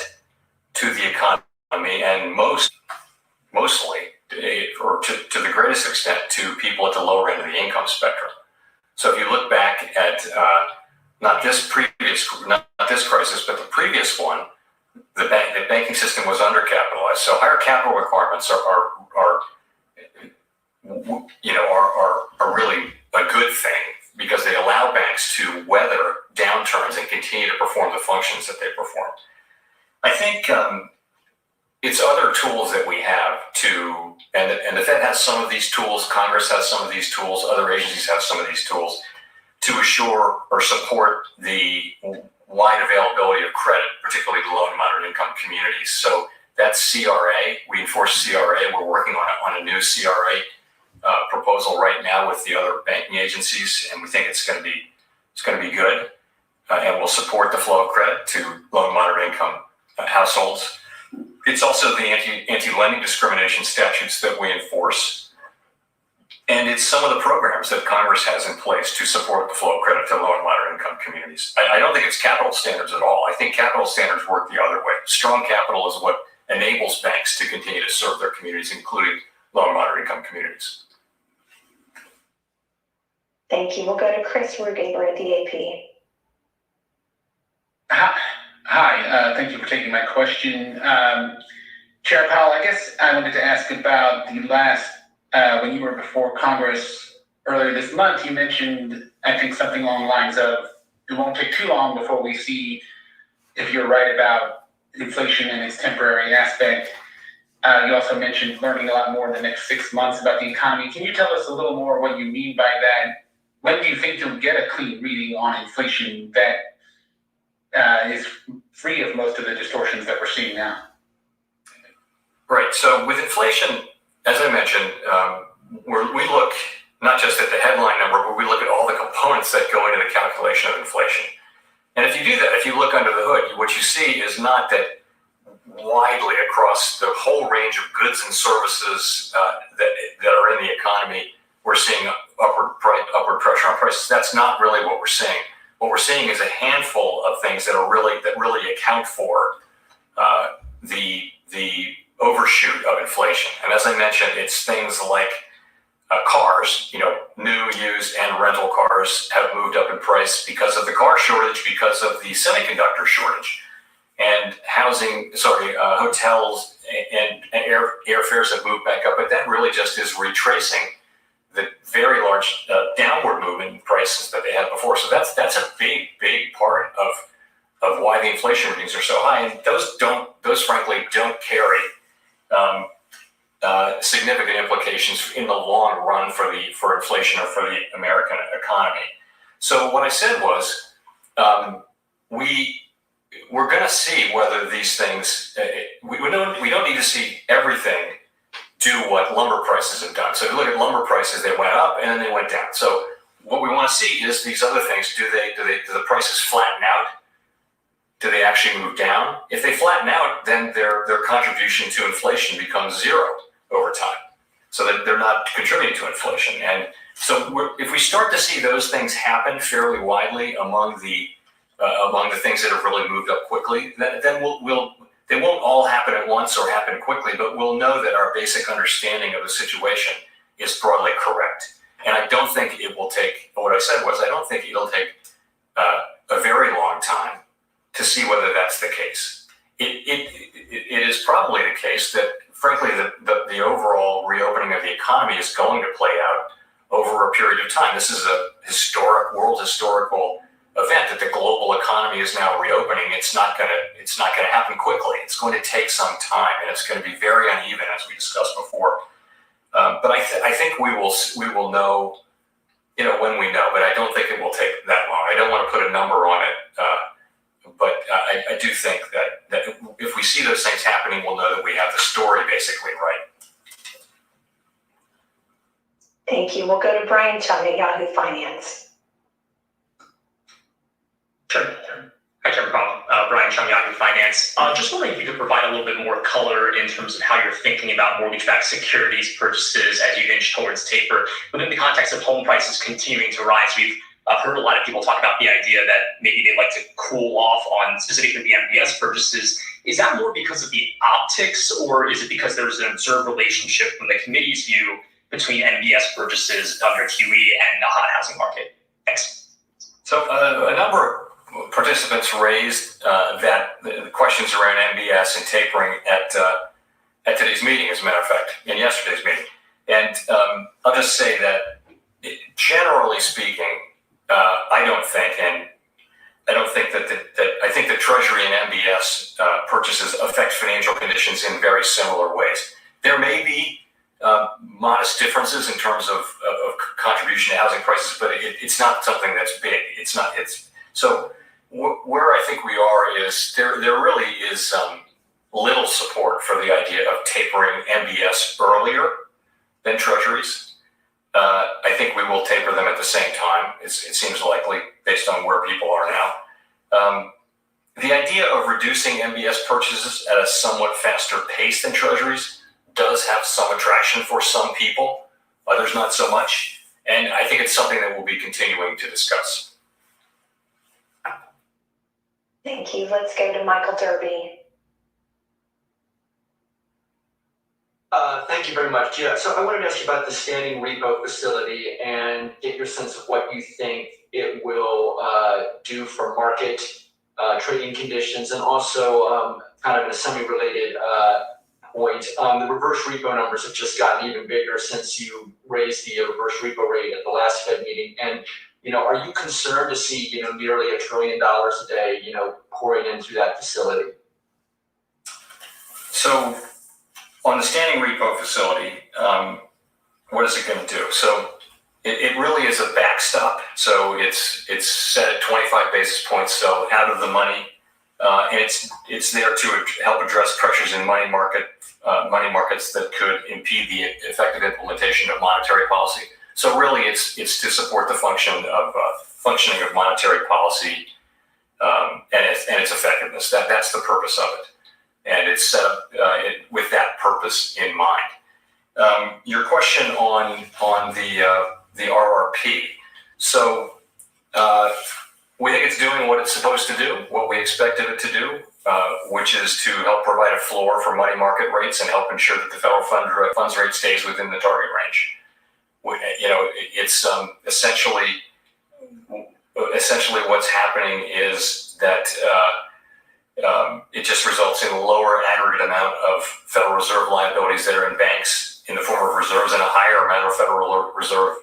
[SPEAKER 2] to the economy, and mostly, or to the greatest extent, to people at the lower end of the income spectrum. So if you look back at not this crisis, but the previous one, the banking system was undercapitalized. So higher capital requirements are really a good thing, because they allow banks to weather downturns and continue to perform the functions that they perform. I think it's other tools that we have and the Fed has some of these tools, Congress has some of these tools, other agencies have some of these tools. to assure or support the wide availability of credit, particularly to low and moderate income communities. So that's CRA. We enforce CRA. We're working on a new CRA proposal right now with the other banking agencies, and we think it's going to be good, and will support the flow of credit to low and moderate income households. It's also the anti-lending discrimination statutes that we enforce, and it's some of the programs that Congress has in place to support the flow of credit to low and moderate income communities. I don't think it's capital standards at all. I think capital standards work the other way. Strong capital is what enables banks to continue to serve their communities, including low and moderate income communities.
[SPEAKER 3] Thank you. We'll go to Chris Rugaber at the AP.
[SPEAKER 15] Hi, thank you for taking my question. Chair Powell, I guess I wanted to ask about the last, when you were before Congress earlier this month, you mentioned, I think, something along the lines of, it won't take too long before we see if you're right about inflation and its temporary aspect. You also mentioned learning a lot more in the next 6 months about the economy. Can you tell us a little more what you mean by that? When do you think you'll get a clean reading on inflation that is free of most of the distortions that we're seeing now?
[SPEAKER 2] Right. So with inflation, as I mentioned, we look not just at the headline number, but we look at all the components that go into the calculation of inflation. And if you do that, if you look under the hood, what you see is not that widely across the whole range of goods and services that are in the economy, we're seeing upward pressure on prices. That's not really what we're seeing. What we're seeing is a handful of things that really account for the overshoot of inflation. And as I mentioned, it's things like cars. New, used, and rental cars have moved up in price because of the car shortage, because of the semiconductor shortage, and hotels and airfares have moved back up. But that really just is retracing the very large downward movement in prices that they had before. So that's a big part of why the inflation readings are so high. And those frankly don't carry significant implications in the long run for inflation or for the American economy. So what I said was, we're going to see whether these things. We don't need to see everything do what lumber prices have done. So if you look at lumber prices, they went up and then they went down. So what we want to see is these other things. Do the prices flatten out? Do they actually move down? If they flatten out, then their contribution to inflation becomes zero over time. So that they're not contributing to inflation. And so if we start to see those things happen fairly widely among the things that have really moved up quickly, then they won't all happen at once or happen quickly, but we'll know that our basic understanding of the situation is broadly correct. And I don't think it will take, what I said was, I don't think it'll take a very long time to see whether that's the case. It is probably the case that, frankly, the overall reopening of the economy is going to play out over a period of time. This is a world historical event that the global economy is now reopening. It's not going to happen quickly. It's going to take some time, and it's going to be very uneven, as we discussed before. But I think we will know, when we know. But I don't think it will take that long. I don't want to put a number on it, but I do think that if we see those things happening, we'll know that we have the story basically right.
[SPEAKER 3] Thank you. We'll go to Brian Chung at Yahoo Finance.
[SPEAKER 16] Sure. Hi, Chairman Powell. Brian Chung, Yahoo Finance. Just wondering if you could provide a little bit more color in terms of how you're thinking about mortgage-backed securities purchases as you inch towards taper. Within the context of home prices continuing to rise, we've heard a lot of people talk about the idea that maybe they'd like to cool off on specifically the MBS purchases. Is that more because of the optics, or is it because there's an observed relationship from the committee's view between MBS purchases under QE and the hot housing market? Thanks.
[SPEAKER 2] So a number of participants raised the questions around MBS and tapering at today's meeting, as a matter of fact, in yesterday's meeting. And I'll just say that, generally speaking, I think the Treasury and MBS purchases affect financial conditions in very similar ways. There may be modest differences in terms of contribution to housing prices, but it's not something that's big. So where I think we are is there really is little support for the idea of tapering MBS earlier than treasuries. I think we will taper them at the same time. It seems likely based on where people are now. The idea of reducing MBS purchases at a somewhat faster pace than treasuries does have some attraction for some people, others not so much. And I think it's something that we'll be continuing to discuss.
[SPEAKER 3] Thank you. Let's go to Michael Derby.
[SPEAKER 17] Thank you very much. Yeah, so I wanted to ask you about the standing repo facility and get your sense of what you think it will do for market trading conditions, and also kind of in a semi-related point, the reverse repo numbers have just gotten even bigger since you raised the reverse repo rate at the last Fed meeting. And are you concerned to see nearly $1 trillion a day pouring into that facility?
[SPEAKER 2] So on the standing repo facility, what is it going to do? So it really is a backstop. So it's set at 25 basis points, so out of the money, and it's there to help address pressures in money markets that could impede the effective implementation of monetary policy. So really, it's to support the functioning of monetary policy and its effectiveness. That's the purpose of it. And it's set up with that purpose in mind. Your question on the RRP. So we think it's doing what it's supposed to do, what we expected it to do, which is to help provide a floor for money market rates and help ensure that the federal funds rate stays within the target range. It's essentially what's happening is that it just results in a lower aggregate amount of Federal Reserve liabilities that are in banks in the form of reserves and a higher amount of Federal Reserve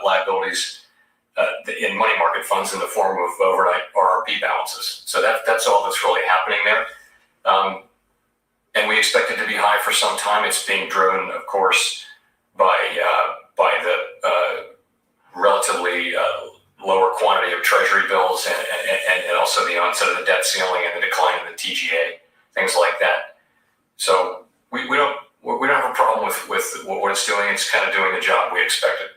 [SPEAKER 2] liabilities in money market funds in the form of overnight RRP balances. So that's all that's really happening there. And we expect it to be high for some time. It's being driven, of course, by the relatively lower quantity of treasury bills and also the onset of the debt ceiling and the decline in the TGA, things like that. So we don't have a problem with what it's doing. It's kind of doing the job we expected.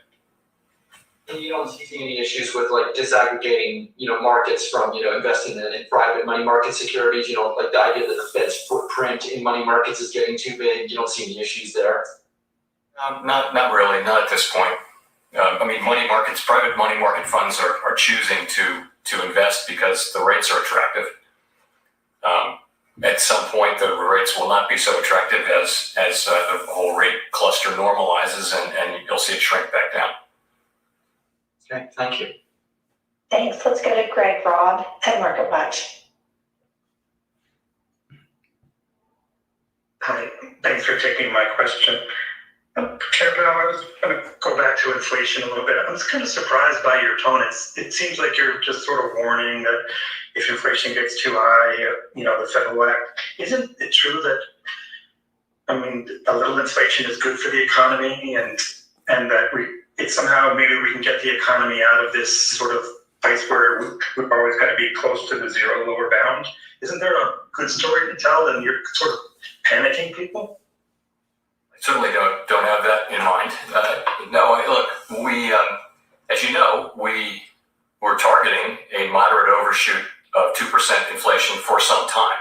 [SPEAKER 17] And you don't see any issues with disaggregating, markets from, investing in private money market securities, like the idea that the Fed's footprint in money markets is getting too big. You don't see any issues there?
[SPEAKER 2] Not really, not at this point. Private money market funds are choosing to invest because the rates are attractive. At some point, the rates will not be so attractive as the whole rate cluster normalizes, and you'll see it shrink back down.
[SPEAKER 17] Okay, thank you.
[SPEAKER 3] Thanks. Let's go to Greg Robb at MarketWatch.
[SPEAKER 18] Hi, thanks for taking my question. Chair Powell, I was going to go back to inflation a little bit. I was kind of surprised by your tone. It seems like you're just sort of warning that if inflation gets too high, the Fed will act. Isn't it true that, a little inflation is good for the economy and that it's somehow maybe we can get the economy out of this sort of place where we've always got to be close to the zero lower bound? Isn't there a good story to tell and you're sort of panicking people?
[SPEAKER 2] Certainly don't have that in mind. No, look, we, as you know, we're targeting a moderate overshoot of 2% inflation for some time.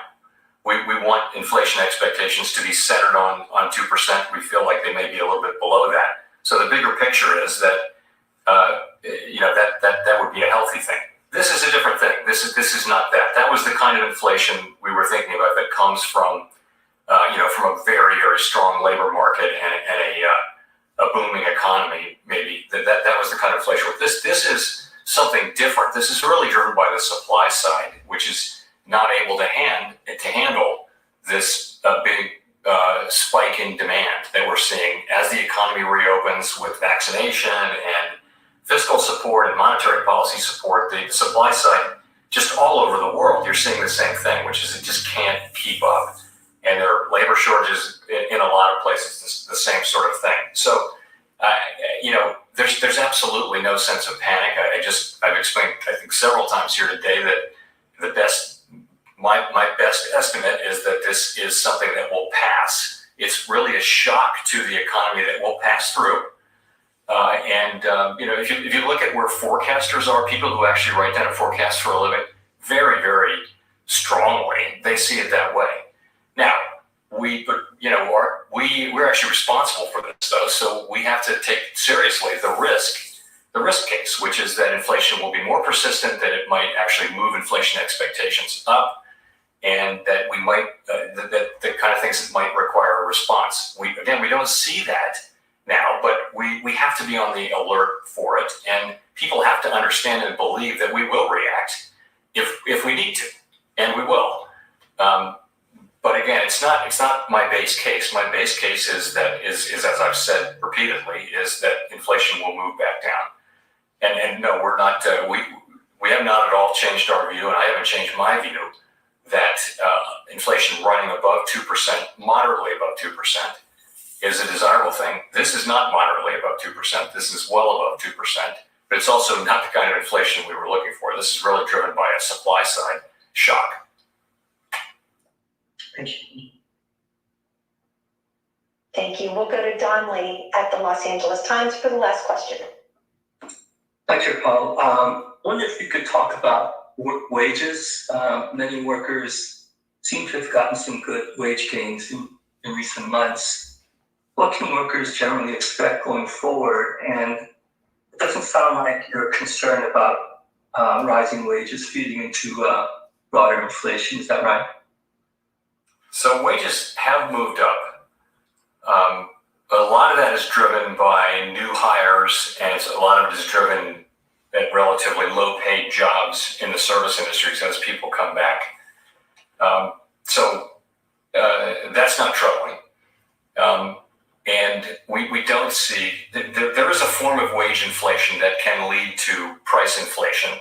[SPEAKER 2] We want inflation expectations to be centered on 2%. We feel like they may be a little bit below that. So the bigger picture is that that would be a healthy thing. This is a different thing. This is not that. That was the kind of inflation we were thinking about that comes from from a very, very strong labor market and a booming economy. Maybe that was the kind of inflation. This is something different. This is really driven by the supply side, which is not able to handle this big spike in demand that we're seeing as the economy reopens with vaccination and fiscal support and monetary policy support. The supply side, just all over the world, you're seeing the same thing, which is it just can't keep up. And there are labor shortages in a lot of places, the same sort of thing. So, there's absolutely no sense of panic. I've explained, I think, several times here today that my best estimate is that this is something that will pass. It's really a shock to the economy that will pass through. If you look at where forecasters are, people who actually write down a forecast for a living, very, very strongly, they see it that way. Now, we're actually responsible for this, though, so we have to take seriously the risk case, which is that inflation will be more persistent, that it might actually move inflation expectations up, and that we might the kind of things that might require a response. We don't see that now, but we have to be on the alert for it, and people have to understand and believe that we will react if we need to, and we will. But again, it's not my base case. My base case is as I've said repeatedly, is that inflation will move back down. And no, we're not. We have not at all changed our view, and I haven't changed my view that inflation running above 2%, moderately above 2%, is a desirable thing. This is not moderately above 2%. This is well above 2%. But it's also not the kind of inflation we were looking for. This is really driven by a supply side shock.
[SPEAKER 18] Thank you.
[SPEAKER 3] Thank you. We'll go to Don Lee at the Los Angeles Times for the last question.
[SPEAKER 19] Hi, Chair Powell. Wonder if you could talk about wages. Many workers seem to have gotten some good wage gains in recent months. What can workers generally expect going forward? And it doesn't sound like you're concerned about rising wages feeding into broader inflation. Is that right?
[SPEAKER 2] So wages have moved up. A lot of that is driven by new hires, and a lot of it is driven at relatively low-paid jobs in the service industries as people come back. So that's not troubling. And we don't see, there is a form of wage inflation that can lead to price inflation,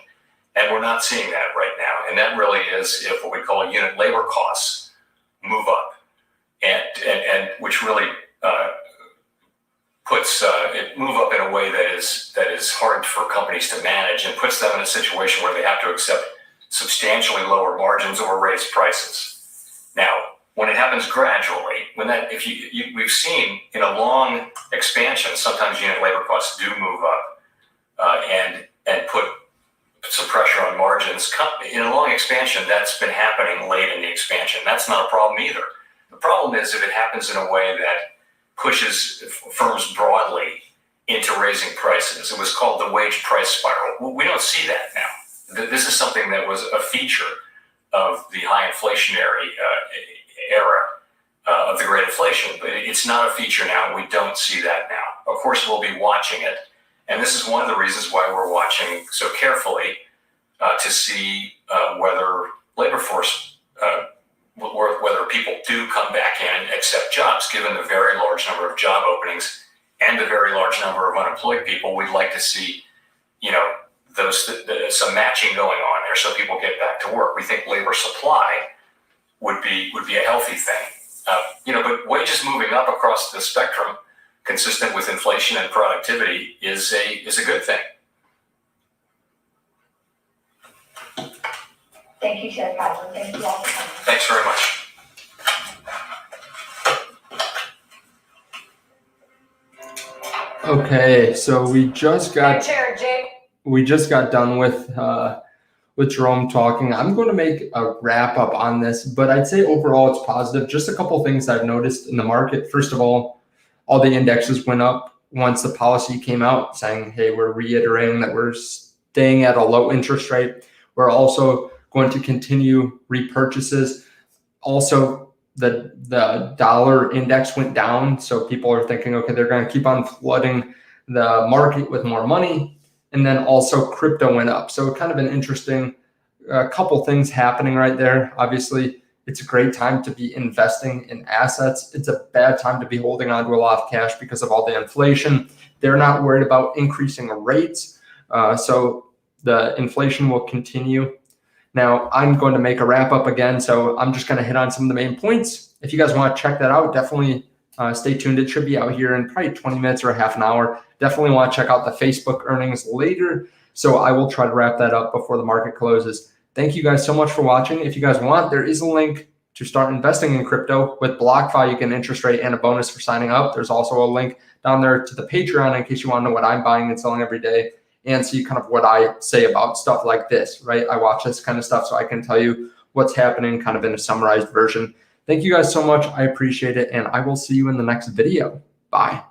[SPEAKER 2] and we're not seeing that right now. And that really is if what we call unit labor costs move up, and which really puts it move up in a way that is hard for companies to manage, and puts them in a situation where they have to accept substantially lower margins or raise prices. Now, when it happens gradually, we've seen in a long expansion, sometimes unit labor costs do move up and put some pressure on margins. In a long expansion, that's been happening late in the expansion. That's not a problem either. The problem is if it happens in a way that pushes firms broadly into raising prices. It was called the wage price spiral. We don't see that now. This is something that was a feature of the high inflationary era of the Great Inflation, but it's not a feature now. We don't see that now. Of course, we'll be watching it. And this is one of the reasons why we're watching so carefully to see whether labor force, whether people do come back in and accept jobs. Given the very large number of job openings and the very large number of unemployed people, we'd like to see, some matching going on there so people get back to work. We think labor supply would be a healthy thing. But wages moving up across the spectrum, consistent with inflation and productivity, is a good thing.
[SPEAKER 3] Thank you, Chair Powell. Thank you all for coming.
[SPEAKER 2] Thanks very much.
[SPEAKER 1] Okay, so we just got
[SPEAKER 9] Chair Jake.
[SPEAKER 1] we just got done with Jerome talking. I'm going to make a wrap up on this, but I'd say overall it's positive. Just a couple things I've noticed in the market. First of all the indexes went up once the policy came out saying, hey, we're reiterating that we're staying at a low interest rate. We're also going to continue repurchases. Also, the dollar index went down. So people are thinking, okay, they're going to keep on flooding the market with more money. And then also crypto went up. So kind of an interesting couple things happening right there. Obviously, it's a great time to be investing in assets. It's a bad time to be holding on to a lot of cash because of all the inflation. They're not worried about increasing rates. So the inflation will continue. Now, I'm going to make a wrap up again. So I'm just going to hit on some of the main points. If you guys want to check that out, definitely Stay tuned. It should be out here in probably 20 minutes or a half an hour. Definitely want to check out the Facebook earnings later. So I will try to wrap that up before the market closes. Thank you guys so much for watching. If you guys want, there is a link to start investing in crypto. With BlockFi, you get an interest rate and a bonus for signing up. There's also a link down there to the Patreon in case you want to know what I'm buying and selling every day and see kind of what I say about stuff like this, right? I watch this kind of stuff so I can tell you what's happening kind of in a summarized version. Thank you guys so much. I appreciate it. And I will see you in the next video. Bye.